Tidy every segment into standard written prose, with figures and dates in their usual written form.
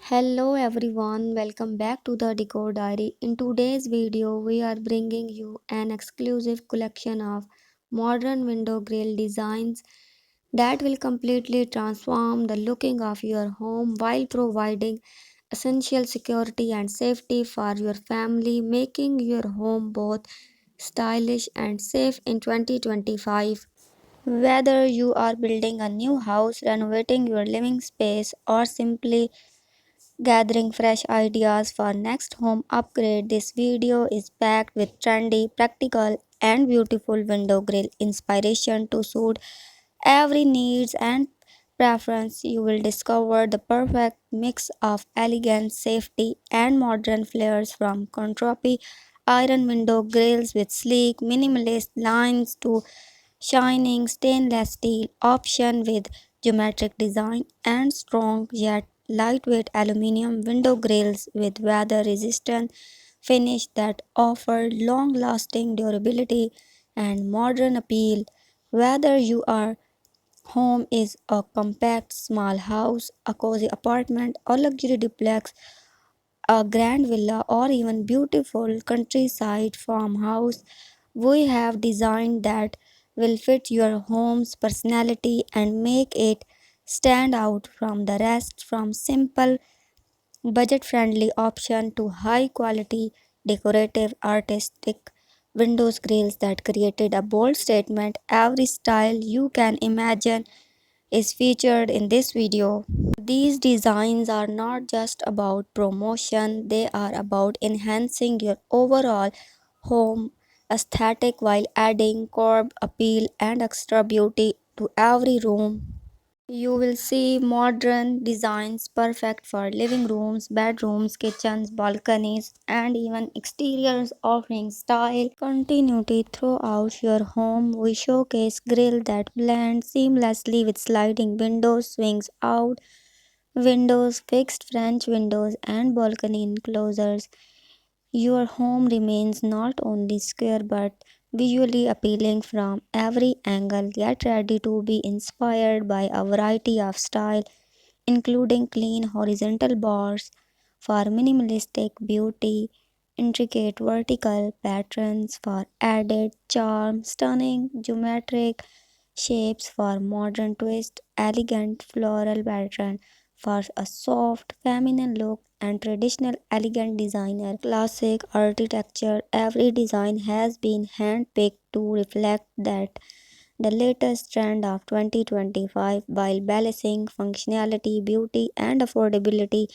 Hello everyone, welcome back to the Decor Diary. In today's video, we are bringing you an exclusive collection of modern window grill designs that will completely transform the looking of your home while providing essential security and safety for your family, making your home both stylish and safe in 2025. Whether you are building a new house, renovating your living space, or simply gathering fresh ideas for next home upgrade, this video is packed with trendy, practical, and beautiful window grill inspiration to suit every needs and preference. You will discover the perfect mix of elegance, safety, and modern flares, from controppy iron window grills with sleek minimalist lines to shining stainless steel option with geometric design and strong yet lightweight aluminum window grills with weather resistant finish that offer long lasting durability and modern appeal. Whether your home is a compact small house, a cozy apartment, or luxury duplex, a grand villa, or even beautiful countryside farmhouse, we have designed that will fit your home's personality and make it stand out from the rest. From simple budget friendly option to high quality decorative artistic windows grills that created a bold statement, every style you can imagine is featured in this video. These designs are not just about promotion, they are about enhancing your overall home aesthetic while adding curb appeal and extra beauty to every room. You will see modern designs perfect for living rooms, bedrooms, kitchens, balconies, and even exteriors, offering style continuity throughout your home. We showcase grill that blend seamlessly with sliding windows, swings out windows, fixed French windows, and balcony enclosures. Your home remains not only square but visually appealing from every angle, yet ready to be inspired by a variety of style, including clean horizontal bars for minimalistic beauty, intricate vertical patterns for added charm, stunning geometric shapes for modern twist, elegant floral pattern for a soft feminine look, and traditional elegant designer classic architecture. Every design has been handpicked to reflect that the latest trend of 2025 while balancing functionality, beauty, and affordability.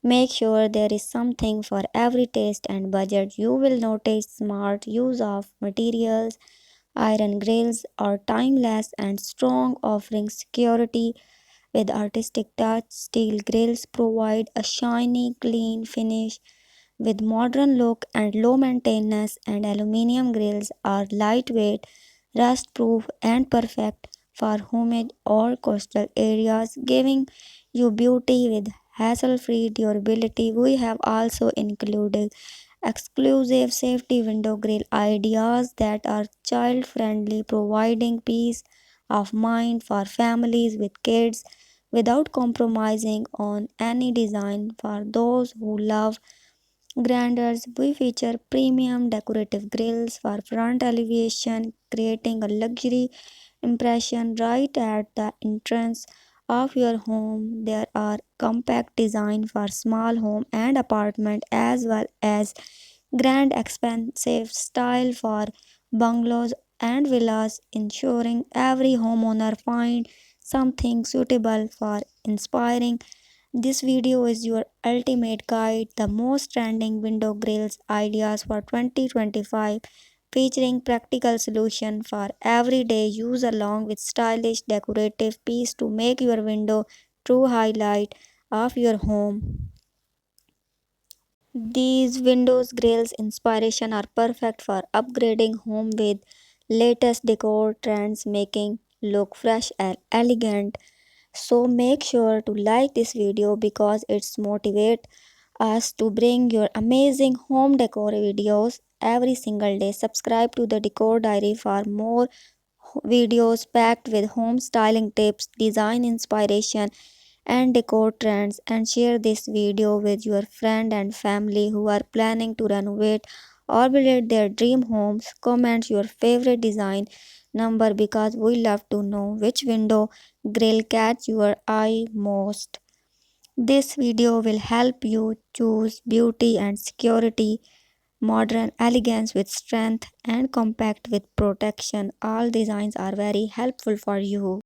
Make sure there is something for every taste and budget. You will notice smart use of materials, iron grills are timeless and strong, offering security with artistic touch. Steel grills provide a shiny, clean finish with modern look and low maintenance, and aluminum grills are lightweight, rust proof, and perfect for humid or coastal areas, giving you beauty with hassle free durability. We have also included exclusive safety window grill ideas that are child friendly, providing peace of mind for families with kids without compromising on any design. For those who love grandeurs, we feature premium decorative grills for front elevation, creating a luxury impression right at the entrance of your home. There are compact design for small home and apartment, as well as grand expensive style for bungalows and villas, ensuring every homeowner find something suitable for inspiring. This video is your ultimate guide, the most trending window grills ideas for 2025, featuring practical solution for everyday use along with stylish decorative piece to make your window true highlight of your home. These windows grills inspiration are perfect for upgrading home with latest decor trends, making look fresh and elegant. So make sure to like this video because it's motivate us to bring your amazing home decor videos every single day. Subscribe to the Decor Diary for more videos packed with home styling tips, design inspiration, and decor trends, and share this video with your friend and family who are planning to renovate or build their dream homes. Comment your favorite design number because we love to know which window grill catch your eye most. This video will help you choose beauty and security, modern elegance with strength, and compact with protection. All designs are very helpful for you.